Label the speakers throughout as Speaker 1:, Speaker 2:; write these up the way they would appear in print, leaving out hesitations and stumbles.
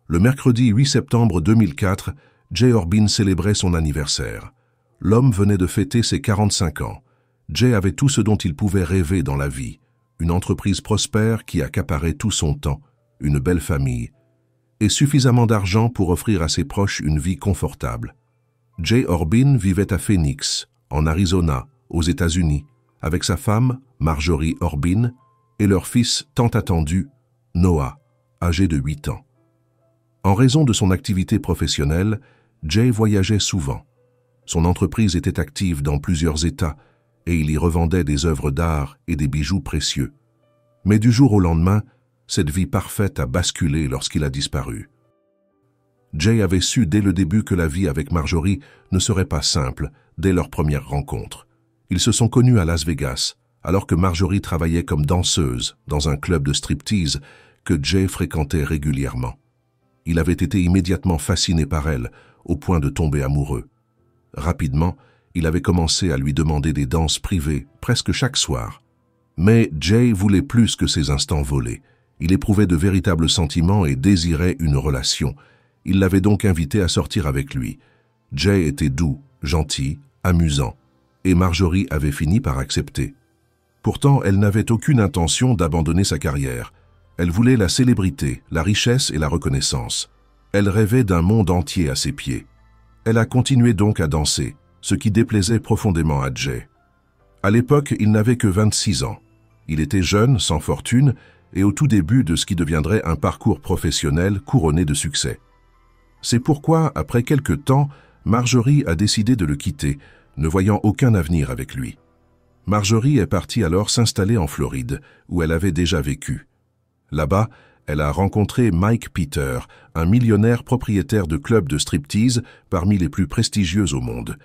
Speaker 1: Le mercredi 8 septembre 2004, Jay Orbin célébrait son anniversaire. L'homme venait de fêter ses 45 ans. Jay avait tout ce dont il pouvait rêver dans la vie. Une entreprise prospère qui accaparait tout son temps, une belle famille, et suffisamment d'argent pour offrir à ses proches une vie confortable. Jay Orbin vivait à Phoenix, en Arizona, aux États-Unis, avec sa femme, Marjorie Orbin, et leur fils tant attendu, Noah, âgé de 8 ans. En raison de son activité professionnelle, Jay voyageait souvent. Son entreprise était active dans plusieurs États et il y revendait des œuvres d'art et des bijoux précieux. Mais du jour au lendemain, cette vie parfaite a basculé lorsqu'il a disparu. Jay avait su dès le début que la vie avec Marjorie ne serait pas simple dès leur première rencontre. Ils se sont connus à Las Vegas, alors que Marjorie travaillait comme danseuse dans un club de striptease que Jay fréquentait régulièrement. Il avait été immédiatement fasciné par elle, au point de tomber amoureux. Rapidement, il avait commencé à lui demander des danses privées, presque chaque soir. Mais Jay voulait plus que ces instants volés. Il éprouvait de véritables sentiments et désirait une relation. Il l'avait donc invité à sortir avec lui. Jay était doux, gentil, amusant, et Marjorie avait fini par accepter. Pourtant, elle n'avait aucune intention d'abandonner sa carrière. Elle voulait la célébrité, la richesse et la reconnaissance. Elle rêvait d'un monde entier à ses pieds. Elle a continué donc à danser, ce qui déplaisait profondément à Jay. À l'époque, il n'avait que 26 ans. Il était jeune, sans fortune, et au tout début de ce qui deviendrait un parcours professionnel couronné de succès. C'est pourquoi, après quelque temps, Marjorie a décidé de le quitter, ne voyant aucun avenir avec lui. Marjorie est partie alors s'installer en Floride, où elle avait déjà vécu. Là-bas, elle a rencontré Mike Peter, un millionnaire propriétaire de clubs de striptease parmi les plus prestigieux au monde.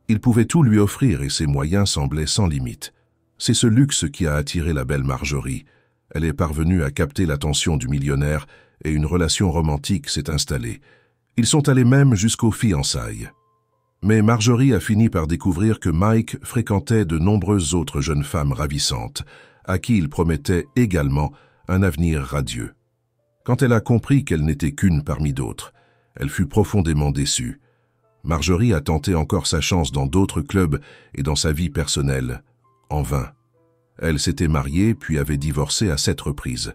Speaker 1: Il pouvait tout lui offrir et ses moyens semblaient sans limite. C'est ce luxe qui a attiré la belle Marjorie. Elle est parvenue à capter l'attention du millionnaire et une relation romantique s'est installée. Ils sont allés même jusqu'aux fiançailles. Mais Marjorie a fini par découvrir que Mike fréquentait de nombreuses autres jeunes femmes ravissantes, à qui il promettait également un avenir radieux. Quand elle a compris qu'elle n'était qu'une parmi d'autres, elle fut profondément déçue. Marjorie a tenté encore sa chance dans d'autres clubs et dans sa vie personnelle. En vain. Elle s'était mariée puis avait divorcé à 7 reprises.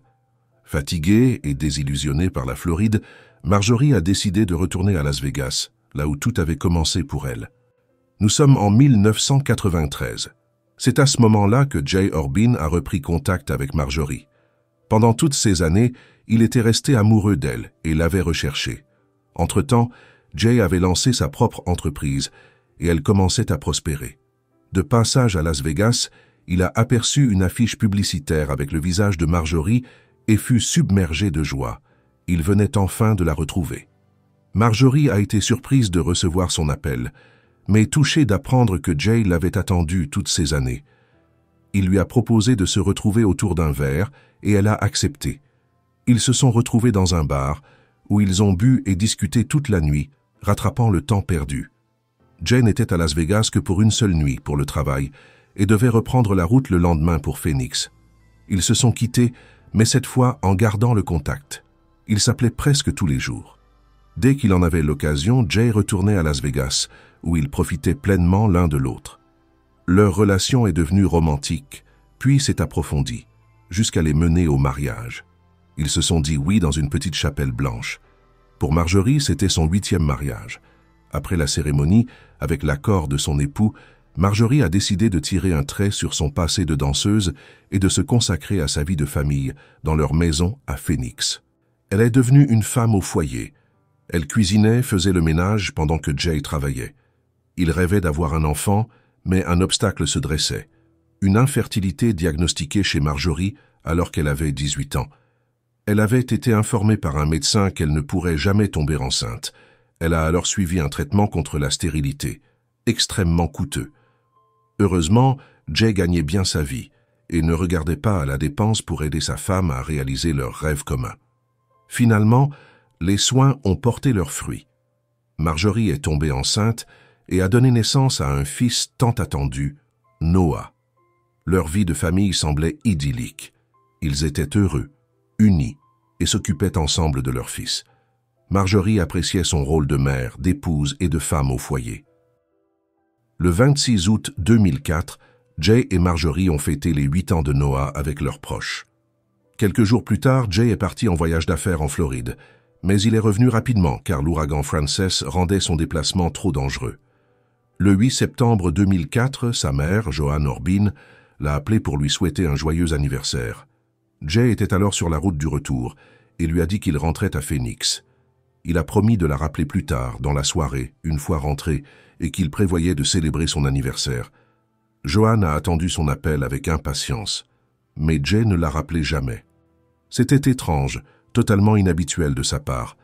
Speaker 1: Fatiguée et désillusionnée par la Floride, Marjorie a décidé de retourner à Las Vegas, là où tout avait commencé pour elle. Nous sommes en 1993. C'est à ce moment-là que Jay Orbin a repris contact avec Marjorie. Pendant toutes ces années, il était resté amoureux d'elle et l'avait recherchée. Entre-temps, Jay avait lancé sa propre entreprise et elle commençait à prospérer. De passage à Las Vegas, il a aperçu une affiche publicitaire avec le visage de Marjorie et fut submergé de joie. Il venait enfin de la retrouver. Marjorie a été surprise de recevoir son appel, mais touchée d'apprendre que Jay l'avait attendue toutes ces années. Il lui a proposé de se retrouver autour d'un verre et elle a accepté. Ils se sont retrouvés dans un bar où ils ont bu et discuté toute la nuit, rattrapant le temps perdu. Jay n'était à Las Vegas que pour une seule nuit pour le travail et devait reprendre la route le lendemain pour Phoenix. Ils se sont quittés, mais cette fois en gardant le contact. Ils s'appelaient presque tous les jours. Dès qu'il en avait l'occasion, Jay retournait à Las Vegas, où ils profitaient pleinement l'un de l'autre. Leur relation est devenue romantique, puis s'est approfondie, jusqu'à les mener au mariage. Ils se sont dit oui dans une petite chapelle blanche. Pour Marjorie, c'était son 8e mariage. Après la cérémonie, avec l'accord de son époux, Marjorie a décidé de tirer un trait sur son passé de danseuse et de se consacrer à sa vie de famille dans leur maison à Phoenix. Elle est devenue une femme au foyer. Elle cuisinait, faisait le ménage pendant que Jay travaillait. Il rêvait d'avoir un enfant, mais un obstacle se dressait. Une infertilité diagnostiquée chez Marjorie alors qu'elle avait 18 ans. Elle avait été informée par un médecin qu'elle ne pourrait jamais tomber enceinte. Elle a alors suivi un traitement contre la stérilité, extrêmement coûteux. Heureusement, Jay gagnait bien sa vie et ne regardait pas à la dépense pour aider sa femme à réaliser leur rêve commun. Finalement, les soins ont porté leurs fruits. Marjorie est tombée enceinte et a donné naissance à un fils tant attendu, Noah. Leur vie de famille semblait idyllique. Ils étaient heureux, unis et s'occupaient ensemble de leur fils. Marjorie appréciait son rôle de mère, d'épouse et de femme au foyer. Le 26 août 2004, Jay et Marjorie ont fêté les 8 ans de Noah avec leurs proches. Quelques jours plus tard, Jay est parti en voyage d'affaires en Floride, mais il est revenu rapidement car l'ouragan Frances rendait son déplacement trop dangereux. Le 8 septembre 2004, sa mère, Joanne Orbin, l'a appelé pour lui souhaiter un joyeux anniversaire. Jay était alors sur la route du retour et lui a dit qu'il rentrait à Phoenix. Il a promis de la rappeler plus tard, dans la soirée, une fois rentré, et qu'il prévoyait de célébrer son anniversaire. Joanne a attendu son appel avec impatience, mais Jay ne l'a rappelé jamais. C'était étrange, totalement inhabituel de sa part.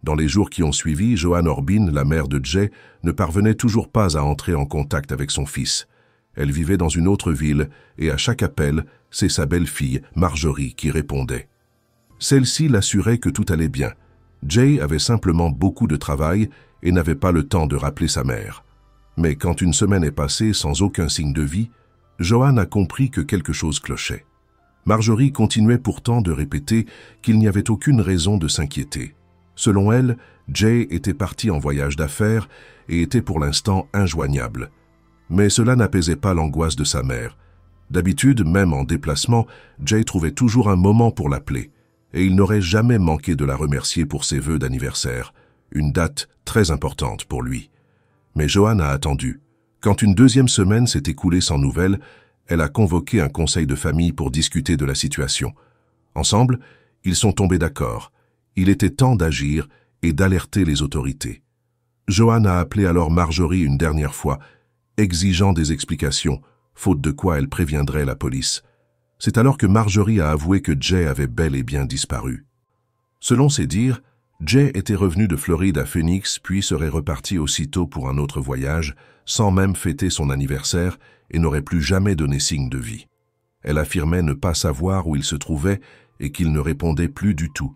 Speaker 1: Dans les jours qui ont suivi, Joanne Orbin, la mère de Jay, ne parvenait toujours pas à entrer en contact avec son fils. Elle vivait dans une autre ville, et à chaque appel, c'est sa belle-fille, Marjorie, qui répondait. Celle-ci l'assurait que tout allait bien. Jay avait simplement beaucoup de travail et n'avait pas le temps de rappeler sa mère. Mais quand une semaine est passée sans aucun signe de vie, Joanne a compris que quelque chose clochait. Marjorie continuait pourtant de répéter qu'il n'y avait aucune raison de s'inquiéter. Selon elle, Jay était parti en voyage d'affaires et était pour l'instant injoignable. Mais cela n'apaisait pas l'angoisse de sa mère. D'habitude, même en déplacement, Jay trouvait toujours un moment pour l'appeler, et il n'aurait jamais manqué de la remercier pour ses vœux d'anniversaire, une date très importante pour lui. Mais Joanne a attendu. Quand une deuxième semaine s'est écoulée sans nouvelles, elle a convoqué un conseil de famille pour discuter de la situation. Ensemble, ils sont tombés d'accord. Il était temps d'agir et d'alerter les autorités. Joanne a appelé alors Marjorie une dernière fois, exigeant des explications, faute de quoi elle préviendrait la police. C'est alors que Marjorie a avoué que Jay avait bel et bien disparu. Selon ses dires, Jay était revenu de Floride à Phoenix puis serait reparti aussitôt pour un autre voyage, sans même fêter son anniversaire et n'aurait plus jamais donné signe de vie. Elle affirmait ne pas savoir où il se trouvait et qu'il ne répondait plus du tout.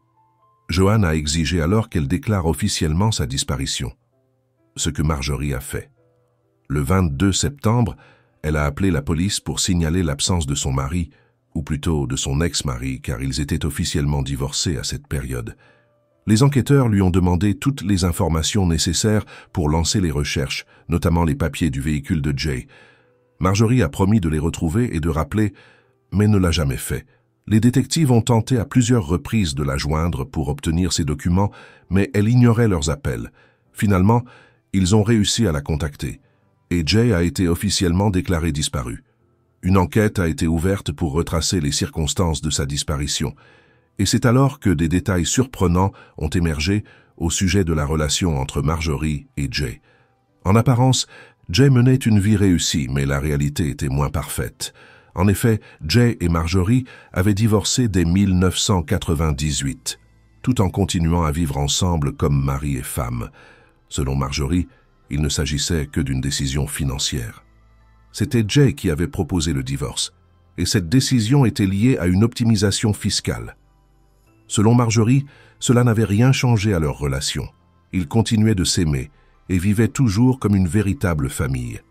Speaker 1: Joanne a exigé alors qu'elle déclare officiellement sa disparition, ce que Marjorie a fait. Le 22 septembre, elle a appelé la police pour signaler l'absence de son mari, ou plutôt de son ex-mari, car ils étaient officiellement divorcés à cette période. Les enquêteurs lui ont demandé toutes les informations nécessaires pour lancer les recherches, notamment les papiers du véhicule de Jay. Marjorie a promis de les retrouver et de rappeler, mais ne l'a jamais fait. Les détectives ont tenté à plusieurs reprises de la joindre pour obtenir ces documents, mais elle ignorait leurs appels. Finalement, ils ont réussi à la contacter, et Jay a été officiellement déclaré disparu. Une enquête a été ouverte pour retracer les circonstances de sa disparition, et c'est alors que des détails surprenants ont émergé au sujet de la relation entre Marjorie et Jay. En apparence, Jay menait une vie réussie, mais la réalité était moins parfaite. En effet, Jay et Marjorie avaient divorcé dès 1998, tout en continuant à vivre ensemble comme mari et femme. Selon Marjorie, il ne s'agissait que d'une décision financière. C'était Jay qui avait proposé le divorce, et cette décision était liée à une optimisation fiscale. Selon Marjorie, cela n'avait rien changé à leur relation. Ils continuaient de s'aimer et vivaient toujours comme une véritable famille.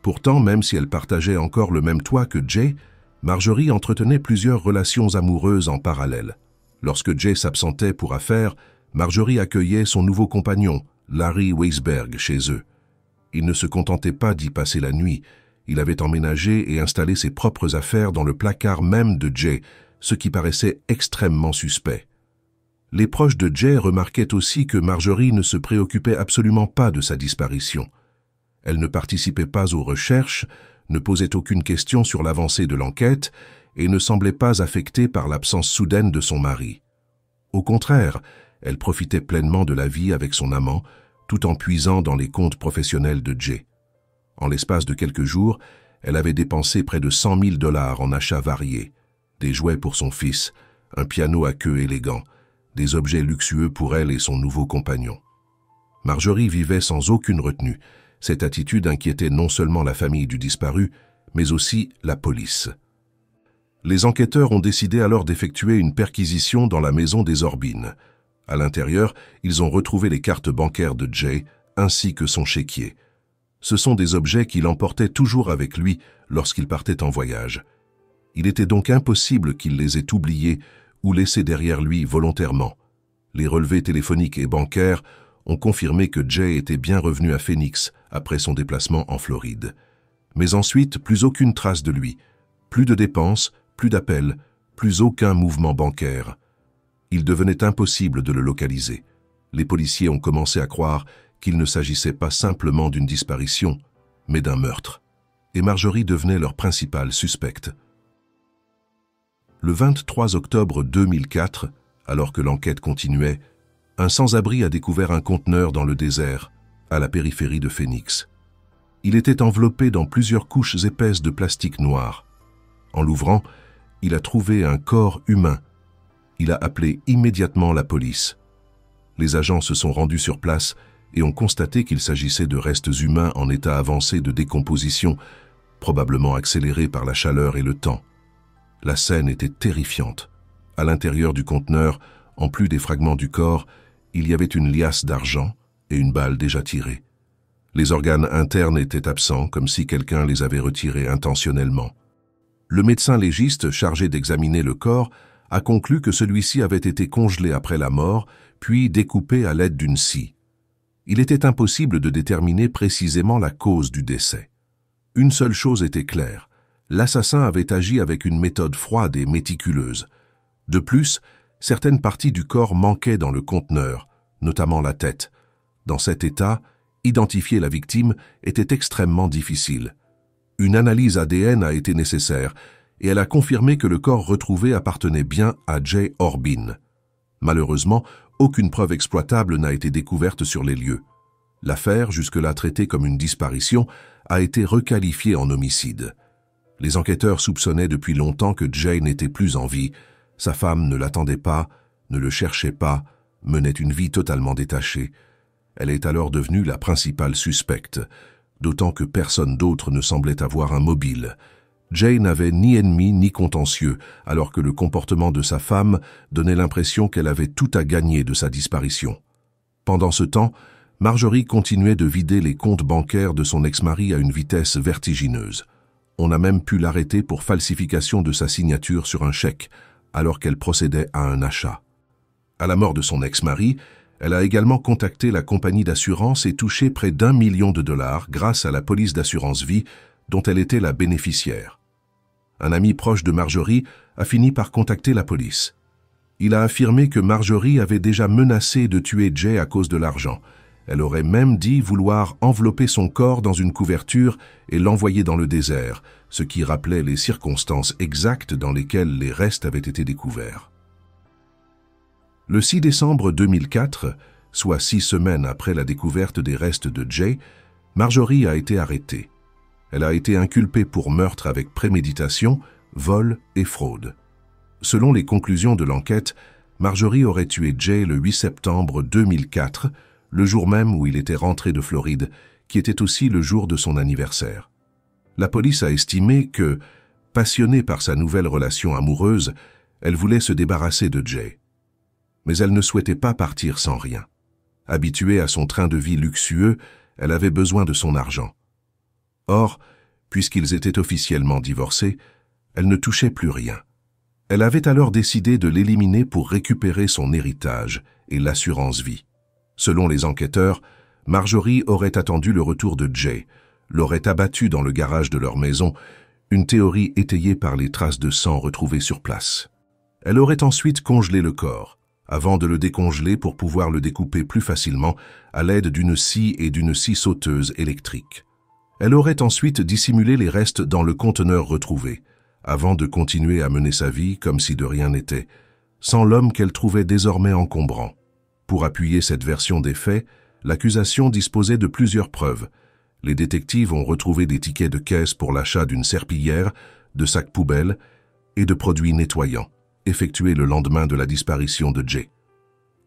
Speaker 1: Pourtant, même si elle partageait encore le même toit que Jay, Marjorie entretenait plusieurs relations amoureuses en parallèle. Lorsque Jay s'absentait pour affaires, Marjorie accueillait son nouveau compagnon, Larry Weisberg, chez eux. Il ne se contentait pas d'y passer la nuit. Il avait emménagé et installé ses propres affaires dans le placard même de Jay, ce qui paraissait extrêmement suspect. Les proches de Jay remarquaient aussi que Marjorie ne se préoccupait absolument pas de sa disparition. Elle ne participait pas aux recherches, ne posait aucune question sur l'avancée de l'enquête et ne semblait pas affectée par l'absence soudaine de son mari. Au contraire, elle profitait pleinement de la vie avec son amant, tout en puisant dans les comptes professionnels de Jay. En l'espace de quelques jours, elle avait dépensé près de 100 000 $ en achats variés, des jouets pour son fils, un piano à queue élégant, des objets luxueux pour elle et son nouveau compagnon. Marjorie vivait sans aucune retenue. Cette attitude inquiétait non seulement la famille du disparu, mais aussi la police. Les enquêteurs ont décidé alors d'effectuer une perquisition dans la maison des Orbin. À l'intérieur, ils ont retrouvé les cartes bancaires de Jay, ainsi que son chéquier. Ce sont des objets qu'il emportait toujours avec lui lorsqu'il partait en voyage. Il était donc impossible qu'il les ait oubliés ou laissés derrière lui volontairement. Les relevés téléphoniques et bancaires ont confirmé que Jay était bien revenu à Phoenix après son déplacement en Floride. Mais ensuite, plus aucune trace de lui, plus de dépenses, plus d'appels, plus aucun mouvement bancaire. Il devenait impossible de le localiser. Les policiers ont commencé à croire qu'il ne s'agissait pas simplement d'une disparition, mais d'un meurtre. Et Marjorie devenait leur principale suspecte. Le 23 octobre 2004, alors que l'enquête continuait, un sans-abri a découvert un conteneur dans le désert, à la périphérie de Phoenix. Il était enveloppé dans plusieurs couches épaisses de plastique noir. En l'ouvrant, il a trouvé un corps humain. Il a appelé immédiatement la police. Les agents se sont rendus sur place et ont constaté qu'il s'agissait de restes humains en état avancé de décomposition, probablement accélérés par la chaleur et le temps. La scène était terrifiante. À l'intérieur du conteneur, en plus des fragments du corps, il y avait une liasse d'argent et une balle déjà tirée. Les organes internes étaient absents, comme si quelqu'un les avait retirés intentionnellement. Le médecin légiste chargé d'examiner le corps a conclu que celui-ci avait été congelé après la mort, puis découpé à l'aide d'une scie. Il était impossible de déterminer précisément la cause du décès. Une seule chose était claire. L'assassin avait agi avec une méthode froide et méticuleuse. De plus, certaines parties du corps manquaient dans le conteneur, notamment la tête. Dans cet état, identifier la victime était extrêmement difficile. Une analyse ADN a été nécessaire et elle a confirmé que le corps retrouvé appartenait bien à Jay Orbin. Malheureusement, aucune preuve exploitable n'a été découverte sur les lieux. L'affaire, jusque-là traitée comme une disparition, a été requalifiée en homicide. Les enquêteurs soupçonnaient depuis longtemps que Jay n'était plus en vie. Sa femme ne l'attendait pas, ne le cherchait pas, menait une vie totalement détachée. Elle est alors devenue la principale suspecte, d'autant que personne d'autre ne semblait avoir un mobile. Jay n'avait ni ennemi ni contentieux, alors que le comportement de sa femme donnait l'impression qu'elle avait tout à gagner de sa disparition. Pendant ce temps, Marjorie continuait de vider les comptes bancaires de son ex-mari à une vitesse vertigineuse. On a même pu l'arrêter pour falsification de sa signature sur un chèque, alors qu'elle procédait à un achat. À la mort de son ex-mari, elle a également contacté la compagnie d'assurance et touché près d'1 million de dollars grâce à la police d'assurance vie dont elle était la bénéficiaire. Un ami proche de Marjorie a fini par contacter la police. Il a affirmé que Marjorie avait déjà menacé de tuer Jay à cause de l'argent. Elle aurait même dit vouloir envelopper son corps dans une couverture et l'envoyer dans le désert, ce qui rappelait les circonstances exactes dans lesquelles les restes avaient été découverts. Le 6 décembre 2004, soit 6 semaines après la découverte des restes de Jay, Marjorie a été arrêtée. Elle a été inculpée pour meurtre avec préméditation, vol et fraude. Selon les conclusions de l'enquête, Marjorie aurait tué Jay le 8 septembre 2004, le jour même où il était rentré de Floride, qui était aussi le jour de son anniversaire. La police a estimé que, passionnée par sa nouvelle relation amoureuse, elle voulait se débarrasser de Jay. Mais elle ne souhaitait pas partir sans rien. Habituée à son train de vie luxueux, elle avait besoin de son argent. Or, puisqu'ils étaient officiellement divorcés, elle ne touchait plus rien. Elle avait alors décidé de l'éliminer pour récupérer son héritage et l'assurance vie. Selon les enquêteurs, Marjorie aurait attendu le retour de Jay, l'aurait abattu dans le garage de leur maison, une théorie étayée par les traces de sang retrouvées sur place. Elle aurait ensuite congelé le corps, avant de le décongeler pour pouvoir le découper plus facilement à l'aide d'une scie et d'une scie sauteuse électrique. Elle aurait ensuite dissimulé les restes dans le conteneur retrouvé, avant de continuer à mener sa vie comme si de rien n'était, sans l'homme qu'elle trouvait désormais encombrant. Pour appuyer cette version des faits, l'accusation disposait de plusieurs preuves. Les détectives ont retrouvé des tickets de caisse pour l'achat d'une serpillière, de sacs poubelles et de produits nettoyants, effectués le lendemain de la disparition de Jay.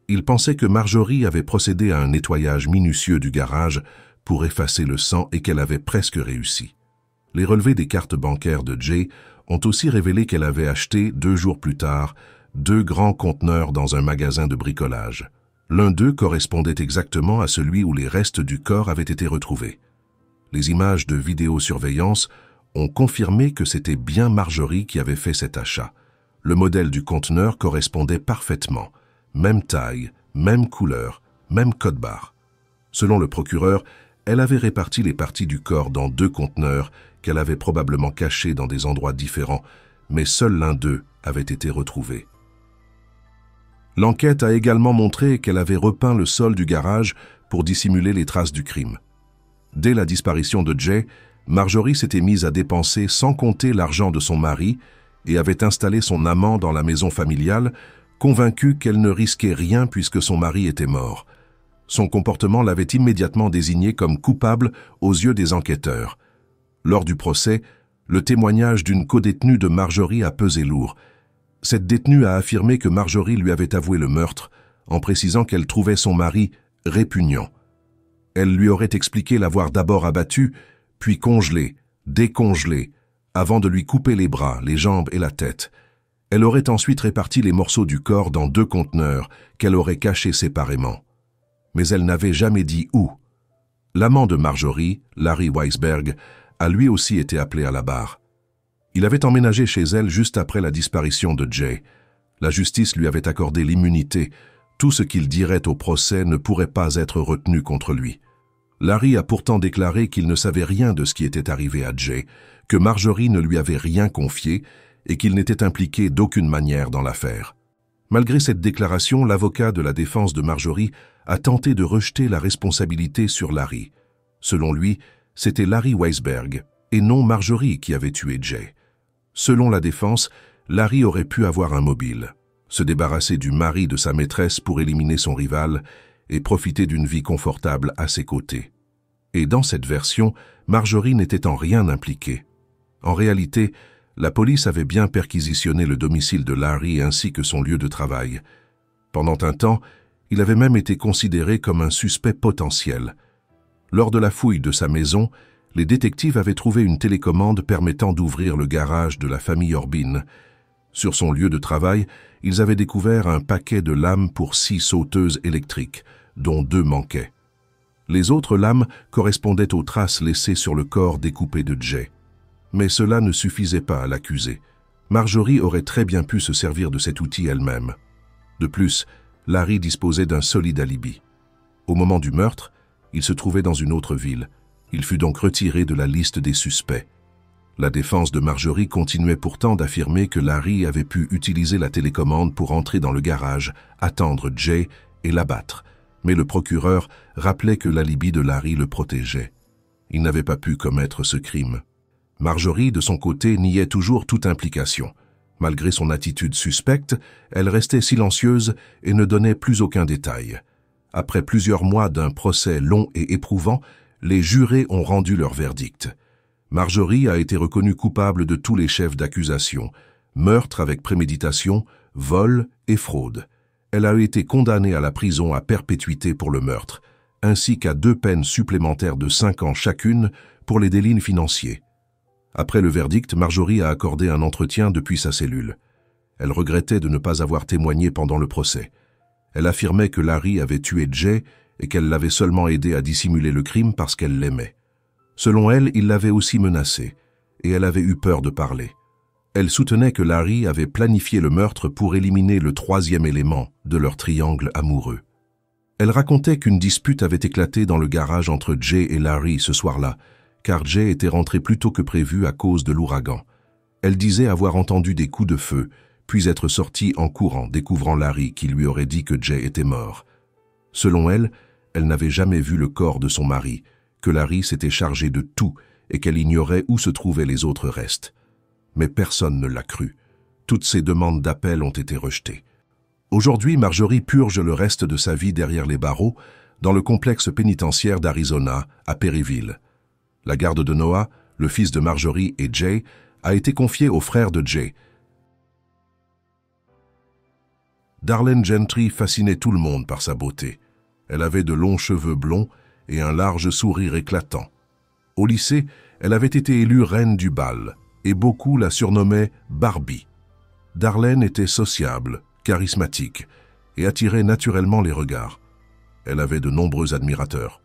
Speaker 1: Ils pensaient que Marjorie avait procédé à un nettoyage minutieux du garage pour effacer le sang et qu'elle avait presque réussi. Les relevés des cartes bancaires de Jay ont aussi révélé qu'elle avait acheté, 2 jours plus tard, 2 grands conteneurs dans un magasin de bricolage. L'un d'eux correspondait exactement à celui où les restes du corps avaient été retrouvés. Les images de vidéosurveillance ont confirmé que c'était bien Marjorie qui avait fait cet achat. Le modèle du conteneur correspondait parfaitement, même taille, même couleur, même code barre. Selon le procureur, elle avait réparti les parties du corps dans 2 conteneurs qu'elle avait probablement cachés dans des endroits différents, mais seul l'un d'eux avait été retrouvé. L'enquête a également montré qu'elle avait repeint le sol du garage pour dissimuler les traces du crime. Dès la disparition de Jay, Marjorie s'était mise à dépenser sans compter l'argent de son mari et avait installé son amant dans la maison familiale, convaincue qu'elle ne risquait rien puisque son mari était mort. Son comportement l'avait immédiatement désignée comme coupable aux yeux des enquêteurs. Lors du procès, le témoignage d'une codétenue de Marjorie a pesé lourd. Cette détenue a affirmé que Marjorie lui avait avoué le meurtre, en précisant qu'elle trouvait son mari répugnant. Elle lui aurait expliqué l'avoir d'abord abattu, puis congelé, décongelé, avant de lui couper les bras, les jambes et la tête. Elle aurait ensuite réparti les morceaux du corps dans 2 conteneurs qu'elle aurait cachés séparément. Mais elle n'avait jamais dit où. L'amant de Marjorie, Larry Weisberg, a lui aussi été appelé à la barre. Il avait emménagé chez elle juste après la disparition de Jay. La justice lui avait accordé l'immunité. Tout ce qu'il dirait au procès ne pourrait pas être retenu contre lui. Larry a pourtant déclaré qu'il ne savait rien de ce qui était arrivé à Jay, que Marjorie ne lui avait rien confié et qu'il n'était impliqué d'aucune manière dans l'affaire. Malgré cette déclaration, l'avocat de la défense de Marjorie a tenté de rejeter la responsabilité sur Larry. Selon lui, c'était Larry Weisberg et non Marjorie qui avait tué Jay. Selon la défense, Larry aurait pu avoir un mobile, se débarrasser du mari de sa maîtresse pour éliminer son rival et profiter d'une vie confortable à ses côtés. Et dans cette version, Marjorie n'était en rien impliquée. En réalité, la police avait bien perquisitionné le domicile de Larry ainsi que son lieu de travail. Pendant un temps, il avait même été considéré comme un suspect potentiel. Lors de la fouille de sa maison, les détectives avaient trouvé une télécommande permettant d'ouvrir le garage de la famille Orbin. Sur son lieu de travail, ils avaient découvert un paquet de lames pour 6 sauteuses électriques, dont 2 manquaient. Les autres lames correspondaient aux traces laissées sur le corps découpé de Jay. Mais cela ne suffisait pas à l'accuser. Marjorie aurait très bien pu se servir de cet outil elle-même. De plus, Larry disposait d'un solide alibi. Au moment du meurtre, il se trouvait dans une autre ville. Il fut donc retiré de la liste des suspects. La défense de Marjorie continuait pourtant d'affirmer que Larry avait pu utiliser la télécommande pour entrer dans le garage, attendre Jay et l'abattre. Mais le procureur rappelait que l'alibi de Larry le protégeait. Il n'avait pas pu commettre ce crime. Marjorie, de son côté, niait toujours toute implication. Malgré son attitude suspecte, elle restait silencieuse et ne donnait plus aucun détail. Après plusieurs mois d'un procès long et éprouvant, les jurés ont rendu leur verdict. Marjorie a été reconnue coupable de tous les chefs d'accusation, meurtre avec préméditation, vol et fraude. Elle a été condamnée à la prison à perpétuité pour le meurtre, ainsi qu'à 2 peines supplémentaires de 5 ans chacune pour les délits financiers. Après le verdict, Marjorie a accordé un entretien depuis sa cellule. Elle regrettait de ne pas avoir témoigné pendant le procès. Elle affirmait que Larry avait tué Jay et qu'elle l'avait seulement aidé à dissimuler le crime parce qu'elle l'aimait. Selon elle, il l'avait aussi menacée, et elle avait eu peur de parler. Elle soutenait que Larry avait planifié le meurtre pour éliminer le 3e élément de leur triangle amoureux. Elle racontait qu'une dispute avait éclaté dans le garage entre Jay et Larry ce soir-là, car Jay était rentré plus tôt que prévu à cause de l'ouragan. Elle disait avoir entendu des coups de feu, puis être sortie en courant, découvrant Larry qui lui aurait dit que Jay était mort. Selon elle, elle n'avait jamais vu le corps de son mari, que Larry s'était chargé de tout et qu'elle ignorait où se trouvaient les autres restes. Mais personne ne l'a cru. Toutes ses demandes d'appel ont été rejetées. Aujourd'hui, Marjorie purge le reste de sa vie derrière les barreaux, dans le complexe pénitentiaire d'Arizona, à Perryville. La garde de Noah, le fils de Marjorie et Jay, a été confiée au frère de Jay. Darlene Gentry fascinait tout le monde par sa beauté. Elle avait de longs cheveux blonds et un large sourire éclatant. Au lycée, elle avait été élue reine du bal, et beaucoup la surnommaient Barbie. Darlene était sociable, charismatique, et attirait naturellement les regards. Elle avait de nombreux admirateurs.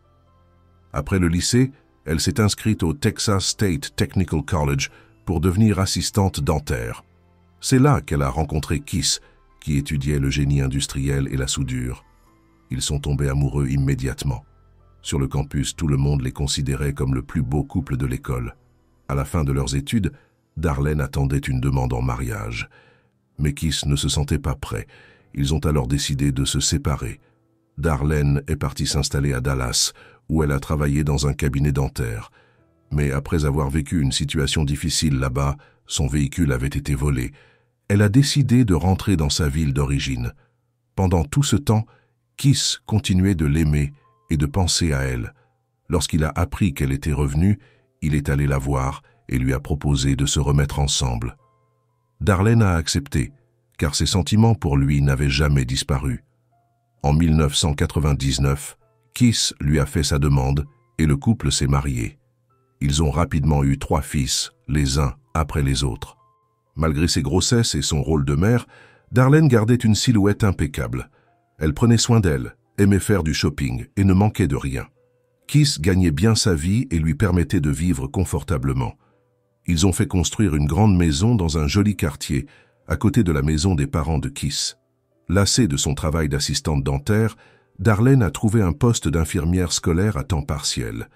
Speaker 1: Après le lycée, elle s'est inscrite au Texas State Technical College pour devenir assistante dentaire. C'est là qu'elle a rencontré Keith, qui étudiait le génie industriel et la soudure. Ils sont tombés amoureux immédiatement. Sur le campus, tout le monde les considérait comme le plus beau couple de l'école. À la fin de leurs études, Darlene attendait une demande en mariage. Mais Keith ne se sentait pas prêt. Ils ont alors décidé de se séparer. Darlene est partie s'installer à Dallas, où elle a travaillé dans un cabinet dentaire. Mais après avoir vécu une situation difficile là-bas, son véhicule avait été volé. Elle a décidé de rentrer dans sa ville d'origine. Pendant tout ce temps, Keith continuait de l'aimer et de penser à elle. Lorsqu'il a appris qu'elle était revenue, il est allé la voir et lui a proposé de se remettre ensemble. Darlene a accepté, car ses sentiments pour lui n'avaient jamais disparu. En 1999, Keith lui a fait sa demande et le couple s'est marié. Ils ont rapidement eu 3 fils, les uns après les autres. Malgré ses grossesses et son rôle de mère, Darlene gardait une silhouette impeccable. Elle prenait soin d'elle, aimait faire du shopping et ne manquait de rien. Keith gagnait bien sa vie et lui permettait de vivre confortablement. Ils ont fait construire une grande maison dans un joli quartier, à côté de la maison des parents de Keith. Lassée de son travail d'assistante dentaire, Darlene a trouvé un poste d'infirmière scolaire à temps partiel.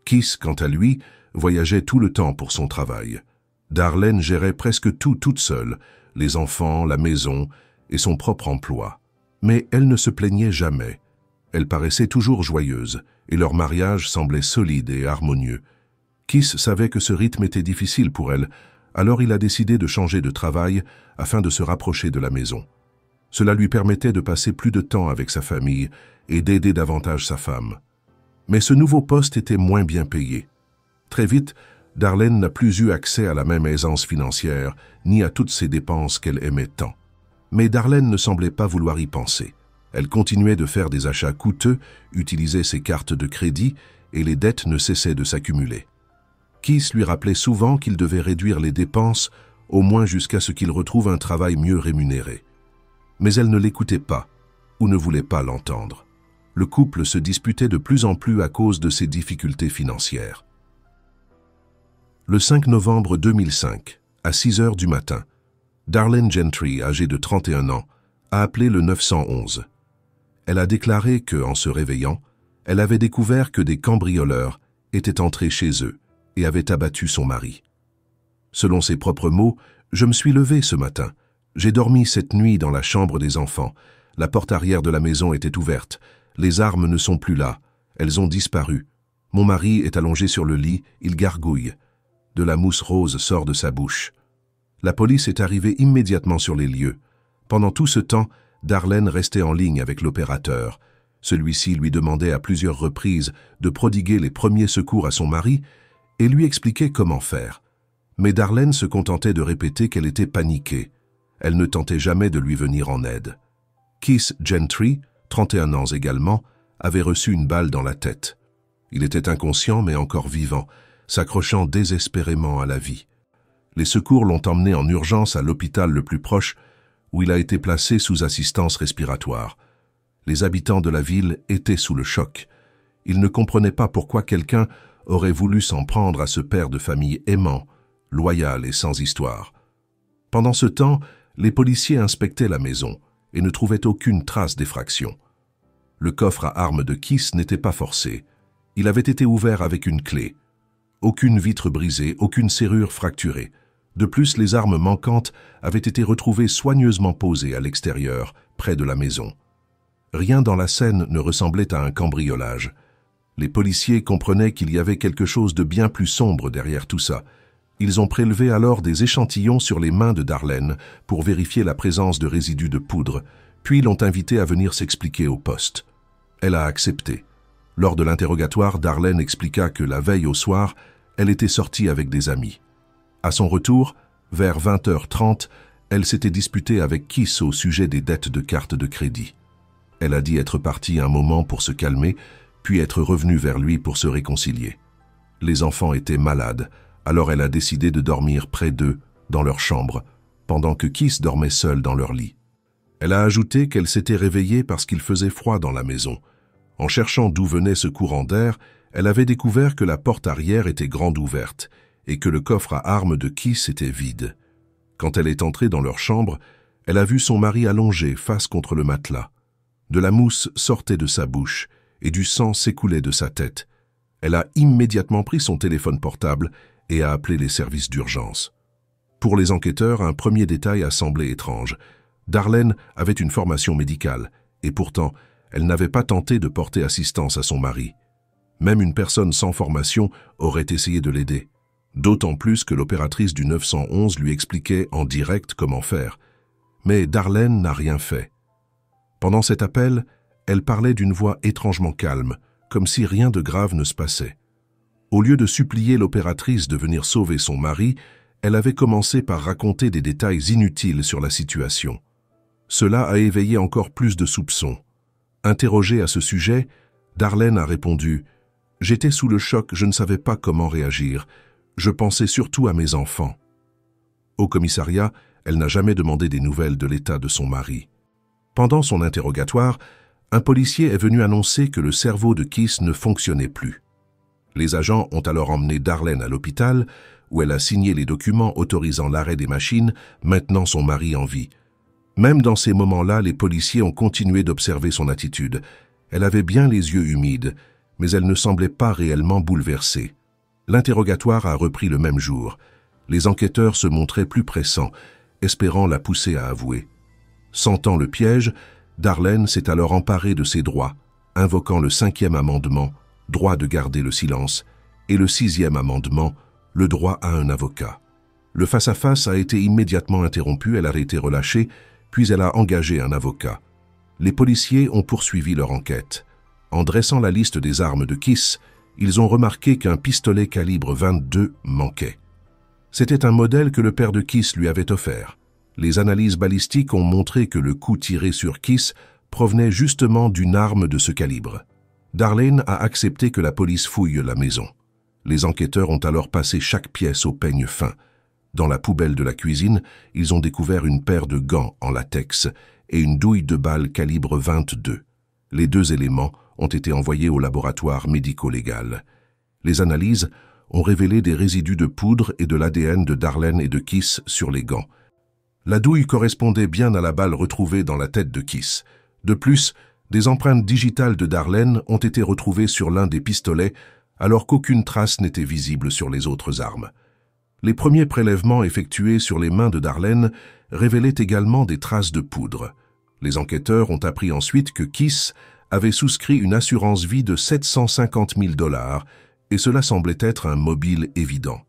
Speaker 1: Keith, quant à lui, voyageait tout le temps pour son travail. Darlene gérait presque tout toute seule, les enfants, la maison et son propre emploi. Mais elle ne se plaignait jamais. Elle paraissait toujours joyeuse, et leur mariage semblait solide et harmonieux. Keith savait que ce rythme était difficile pour elle, alors il a décidé de changer de travail afin de se rapprocher de la maison. Cela lui permettait de passer plus de temps avec sa famille et d'aider davantage sa femme. Mais ce nouveau poste était moins bien payé. Très vite, Darlene n'a plus eu accès à la même aisance financière, ni à toutes ces dépenses qu'elle aimait tant. Mais Darlene ne semblait pas vouloir y penser. Elle continuait de faire des achats coûteux, utilisait ses cartes de crédit et les dettes ne cessaient de s'accumuler. Keith lui rappelait souvent qu'il devait réduire les dépenses, au moins jusqu'à ce qu'il retrouve un travail mieux rémunéré. Mais elle ne l'écoutait pas, ou ne voulait pas l'entendre. Le couple se disputait de plus en plus à cause de ses difficultés financières. Le 5 novembre 2005, à 6 heures du matin, Darlene Gentry, âgée de 31 ans, a appelé le 911. Elle a déclaré que, en se réveillant, elle avait découvert que des cambrioleurs étaient entrés chez eux et avaient abattu son mari. Selon ses propres mots, « Je me suis levée ce matin. J'ai dormi cette nuit dans la chambre des enfants. La porte arrière de la maison était ouverte. Les armes ne sont plus là. Elles ont disparu. Mon mari est allongé sur le lit, il gargouille. De la mousse rose sort de sa bouche. » La police est arrivée immédiatement sur les lieux. Pendant tout ce temps, Darlene restait en ligne avec l'opérateur. Celui-ci lui demandait à plusieurs reprises de prodiguer les premiers secours à son mari et lui expliquait comment faire. Mais Darlene se contentait de répéter qu'elle était paniquée. Elle ne tentait jamais de lui venir en aide. Keith Gentry, 31 ans également, avait reçu une balle dans la tête. Il était inconscient mais encore vivant, s'accrochant désespérément à la vie. Les secours l'ont emmené en urgence à l'hôpital le plus proche, où il a été placé sous assistance respiratoire. Les habitants de la ville étaient sous le choc. Ils ne comprenaient pas pourquoi quelqu'un aurait voulu s'en prendre à ce père de famille aimant, loyal et sans histoire. Pendant ce temps, les policiers inspectaient la maison et ne trouvaient aucune trace d'effraction. Le coffre à armes de Keith n'était pas forcé. Il avait été ouvert avec une clé. Aucune vitre brisée, aucune serrure fracturée. De plus, les armes manquantes avaient été retrouvées soigneusement posées à l'extérieur, près de la maison. Rien dans la scène ne ressemblait à un cambriolage. Les policiers comprenaient qu'il y avait quelque chose de bien plus sombre derrière tout ça. Ils ont prélevé alors des échantillons sur les mains de Darlene pour vérifier la présence de résidus de poudre, puis l'ont invitée à venir s'expliquer au poste. Elle a accepté. Lors de l'interrogatoire, Darlene expliqua que la veille au soir, elle était sortie avec des amis. À son retour, vers 20h30, elle s'était disputée avec Keith au sujet des dettes de cartes de crédit. Elle a dit être partie un moment pour se calmer, puis être revenue vers lui pour se réconcilier. Les enfants étaient malades, alors elle a décidé de dormir près d'eux, dans leur chambre, pendant que Keith dormait seul dans leur lit. Elle a ajouté qu'elle s'était réveillée parce qu'il faisait froid dans la maison. En cherchant d'où venait ce courant d'air, elle avait découvert que la porte arrière était grande ouverte et que le coffre à armes de Keith était vide. Quand elle est entrée dans leur chambre, Elle a vu son mari allongé face contre le matelas. De la mousse sortait de sa bouche et du sang s'écoulait de sa tête. Elle a immédiatement pris son téléphone portable et a appelé les services d'urgence. Pour les enquêteurs, un premier détail a semblé étrange. Darlene avait une formation médicale et pourtant, elle n'avait pas tenté de porter assistance à son mari. Même une personne sans formation aurait essayé de l'aider. D'autant plus que l'opératrice du 911 lui expliquait en direct comment faire. Mais Darlene n'a rien fait. Pendant cet appel, elle parlait d'une voix étrangement calme, comme si rien de grave ne se passait. Au lieu de supplier l'opératrice de venir sauver son mari, elle avait commencé par raconter des détails inutiles sur la situation. Cela a éveillé encore plus de soupçons. Interrogée à ce sujet, Darlene a répondu « J'étais sous le choc, je ne savais pas comment réagir. Je pensais surtout à mes enfants. » Au commissariat, elle n'a jamais demandé des nouvelles de l'état de son mari. Pendant son interrogatoire, un policier est venu annoncer que le cerveau de Keith ne fonctionnait plus. Les agents ont alors emmené Darlene à l'hôpital, où elle a signé les documents autorisant l'arrêt des machines, maintenant son mari en vie. Même dans ces moments-là, les policiers ont continué d'observer son attitude. Elle avait bien les yeux humides, mais elle ne semblait pas réellement bouleversée. L'interrogatoire a repris le même jour. Les enquêteurs se montraient plus pressants, espérant la pousser à avouer. Sentant le piège, Darlene s'est alors emparée de ses droits, invoquant le 5e amendement, droit de garder le silence, et le 6e amendement, le droit à un avocat. Le face-à-face a été immédiatement interrompu, elle a été relâchée, puis elle a engagé un avocat. Les policiers ont poursuivi leur enquête. En dressant la liste des armes de Keith, ils ont remarqué qu'un pistolet calibre 22 manquait. C'était un modèle que le père de Keith lui avait offert. Les analyses balistiques ont montré que le coup tiré sur Keith provenait justement d'une arme de ce calibre. Darlene a accepté que la police fouille la maison. Les enquêteurs ont alors passé chaque pièce au peigne fin. Dans la poubelle de la cuisine, ils ont découvert une paire de gants en latex et une douille de balles calibre 22. Les deux éléments ont été envoyés au laboratoire médico-légal. Les analyses ont révélé des résidus de poudre et de l'ADN de Darlene et de Keith sur les gants. La douille correspondait bien à la balle retrouvée dans la tête de Keith. De plus, des empreintes digitales de Darlene ont été retrouvées sur l'un des pistolets, alors qu'aucune trace n'était visible sur les autres armes. Les premiers prélèvements effectués sur les mains de Darlene révélaient également des traces de poudre. Les enquêteurs ont appris ensuite que Keith avait souscrit une assurance vie de 750 000 $, et cela semblait être un mobile évident.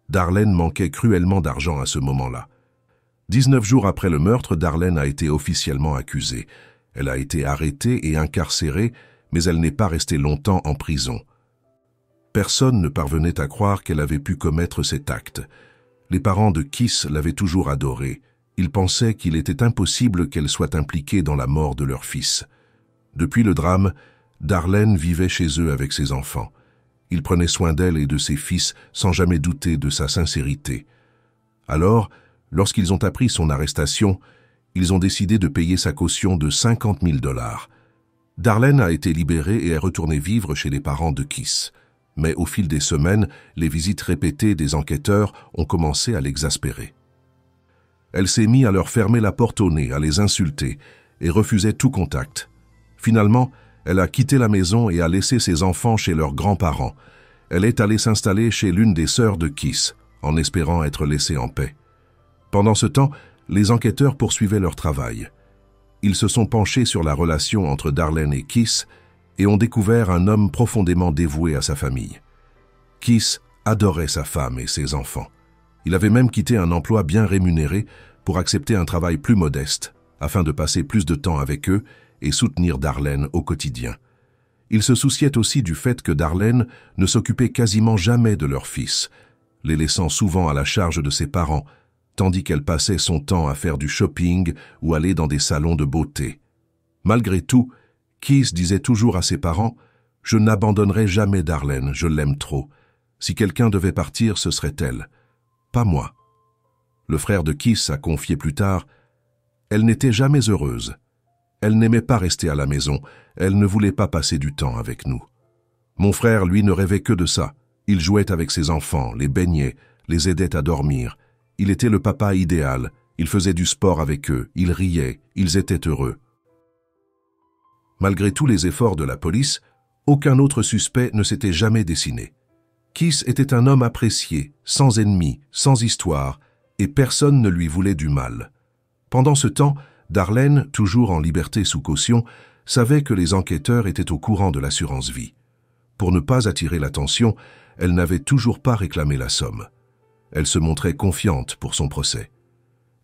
Speaker 1: Darlene manquait cruellement d'argent à ce moment-là. 19 jours après le meurtre, Darlene a été officiellement accusée. Elle a été arrêtée et incarcérée, mais elle n'est pas restée longtemps en prison. Personne ne parvenait à croire qu'elle avait pu commettre cet acte. Les parents de Keith l'avaient toujours adorée. Ils pensaient qu'il était impossible qu'elle soit impliquée dans la mort de leur fils. Depuis le drame, Darlene vivait chez eux avec ses enfants. Il prenait soin d'elle et de ses fils sans jamais douter de sa sincérité. Alors, lorsqu'ils ont appris son arrestation, ils ont décidé de payer sa caution de 50 000 $. Darlene a été libérée et est retournée vivre chez les parents de Keith. Mais au fil des semaines, les visites répétées des enquêteurs ont commencé à l'exaspérer. Elle s'est mise à leur fermer la porte au nez, à les insulter, et refusait tout contact. Finalement, elle a quitté la maison et a laissé ses enfants chez leurs grands-parents. Elle est allée s'installer chez l'une des sœurs de Keith, en espérant être laissée en paix. Pendant ce temps, les enquêteurs poursuivaient leur travail. Ils se sont penchés sur la relation entre Darlene et Keith et ont découvert un homme profondément dévoué à sa famille. Keith adorait sa femme et ses enfants. Il avait même quitté un emploi bien rémunéré pour accepter un travail plus modeste, afin de passer plus de temps avec eux et soutenir Darlene au quotidien. Il se souciait aussi du fait que Darlene ne s'occupait quasiment jamais de leur fils, les laissant souvent à la charge de ses parents, tandis qu'elle passait son temps à faire du shopping ou aller dans des salons de beauté. Malgré tout, Keith disait toujours à ses parents « Je n'abandonnerai jamais Darlene, je l'aime trop. Si quelqu'un devait partir, ce serait elle. Pas moi. » Le frère de Keith a confié plus tard « Elle n'était jamais heureuse. Elle n'aimait pas rester à la maison, elle ne voulait pas passer du temps avec nous. Mon frère, lui, ne rêvait que de ça. Il jouait avec ses enfants, les baignait, les aidait à dormir. Il était le papa idéal, Il faisait du sport avec eux, ils riaient, ils étaient heureux. Malgré tous les efforts de la police, aucun autre suspect ne s'était jamais dessiné. Keith était un homme apprécié, sans ennemis, sans histoire, et personne ne lui voulait du mal. Pendant ce temps, Darlene, toujours en liberté sous caution, savait que les enquêteurs étaient au courant de l'assurance vie. Pour ne pas attirer l'attention, elle n'avait toujours pas réclamé la somme. Elle se montrait confiante pour son procès.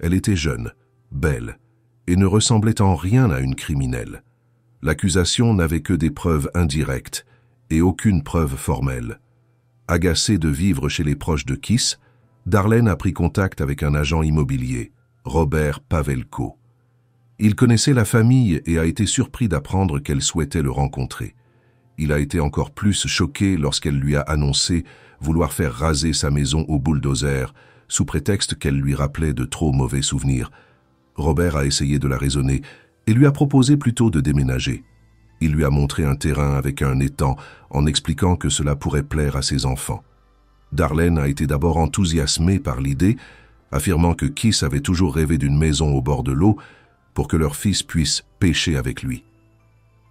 Speaker 1: Elle était jeune, belle, et ne ressemblait en rien à une criminelle. L'accusation n'avait que des preuves indirectes et aucune preuve formelle. Agacée de vivre chez les proches de Keith, Darlene a pris contact avec un agent immobilier, Robert Pavelko. Il connaissait la famille et a été surpris d'apprendre qu'elle souhaitait le rencontrer. Il a été encore plus choqué lorsqu'elle lui a annoncé vouloir faire raser sa maison au bulldozer, sous prétexte qu'elle lui rappelait de trop mauvais souvenirs. Robert a essayé de la raisonner et lui a proposé plutôt de déménager. Il lui a montré un terrain avec un étang en expliquant que cela pourrait plaire à ses enfants. Darlene a été d'abord enthousiasmée par l'idée, affirmant que Keith avait toujours rêvé d'une maison au bord de l'eau pour que leur fils puisse pêcher avec lui.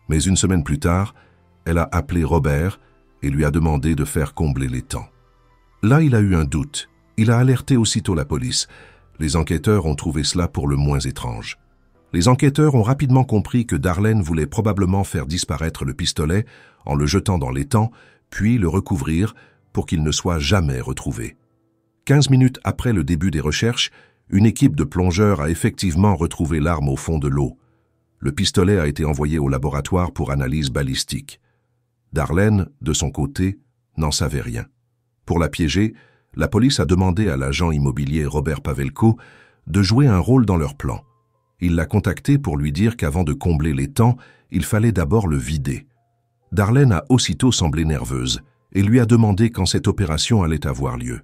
Speaker 1: Mais une semaine plus tard, elle a appelé Robert et lui a demandé de faire combler l'étang. Là, il a eu un doute. Il a alerté aussitôt la police. Les enquêteurs ont trouvé cela pour le moins étrange. Les enquêteurs ont rapidement compris que Darlene voulait probablement faire disparaître le pistolet en le jetant dans l'étang, puis le recouvrir pour qu'il ne soit jamais retrouvé. 15 minutes après le début des recherches, une équipe de plongeurs a effectivement retrouvé l'arme au fond de l'eau. Le pistolet a été envoyé au laboratoire pour analyse balistique. Darlene, de son côté, n'en savait rien. Pour la piéger, la police a demandé à l'agent immobilier Robert Pavelko de jouer un rôle dans leur plan. Il l'a contacté pour lui dire qu'avant de combler l'étang, il fallait d'abord le vider. Darlene a aussitôt semblé nerveuse et lui a demandé quand cette opération allait avoir lieu.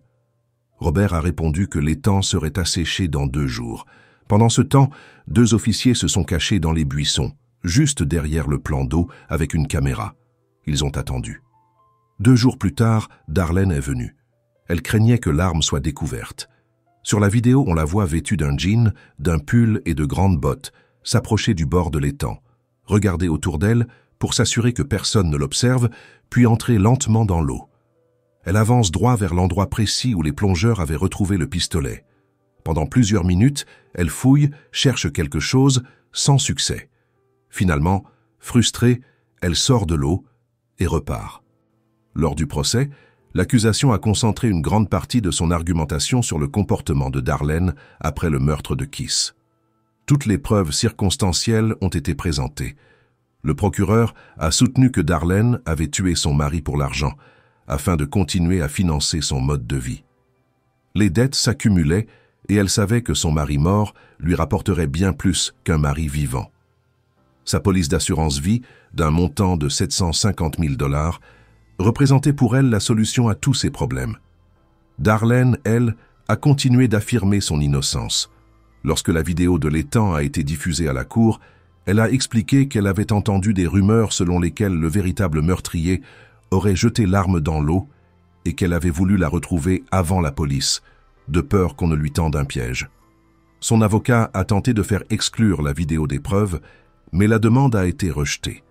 Speaker 1: Robert a répondu que l'étang serait asséché dans 2 jours. Pendant ce temps, 2 officiers se sont cachés dans les buissons, juste derrière le plan d'eau, avec une caméra. Ils ont attendu. 2 jours plus tard, Darlene est venue. Elle craignait que l'arme soit découverte. Sur la vidéo, on la voit vêtue d'un jean, d'un pull et de grandes bottes, s'approcher du bord de l'étang, regarder autour d'elle pour s'assurer que personne ne l'observe, puis entrer lentement dans l'eau. Elle avance droit vers l'endroit précis où les plongeurs avaient retrouvé le pistolet. Pendant plusieurs minutes, elle fouille, cherche quelque chose, sans succès. Finalement, frustrée, elle sort de l'eau et repart. Lors du procès, l'accusation a concentré une grande partie de son argumentation sur le comportement de Darlene après le meurtre de Keith. Toutes les preuves circonstancielles ont été présentées. Le procureur a soutenu que Darlene avait tué son mari pour l'argent, afin de continuer à financer son mode de vie. Les dettes s'accumulaient et elle savait que son mari mort lui rapporterait bien plus qu'un mari vivant. Sa police d'assurance vie, d'un montant de 750 000 $, représentait pour elle la solution à tous ses problèmes. Darlene, elle, a continué d'affirmer son innocence. Lorsque la vidéo de l'étang a été diffusée à la cour, elle a expliqué qu'elle avait entendu des rumeurs selon lesquelles le véritable meurtrier aurait jeté l'arme dans l'eau et qu'elle avait voulu la retrouver avant la police, de peur qu'on ne lui tende un piège. Son avocat a tenté de faire exclure la vidéo des preuves, mais la demande a été rejetée.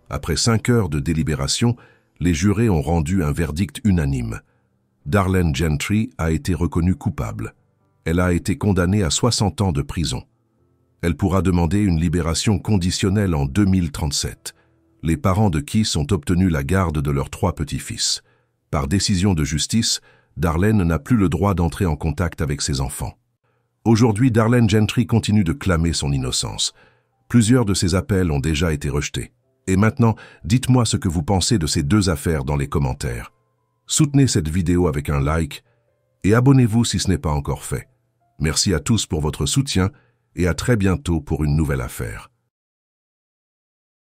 Speaker 1: Après 5 heures de délibération, les jurés ont rendu un verdict unanime. Darlene Gentry a été reconnue coupable. Elle a été condamnée à 60 ans de prison. Elle pourra demander une libération conditionnelle en 2037. Les parents de Keith ont obtenu la garde de leurs 3 petits-fils. Par décision de justice, Darlene n'a plus le droit d'entrer en contact avec ses enfants. Aujourd'hui, Darlene Gentry continue de clamer son innocence. Plusieurs de ses appels ont déjà été rejetés. Et maintenant, dites-moi ce que vous pensez de ces 2 affaires dans les commentaires. Soutenez cette vidéo avec un like et abonnez-vous si ce n'est pas encore fait. Merci à tous pour votre soutien et à très bientôt pour une nouvelle affaire.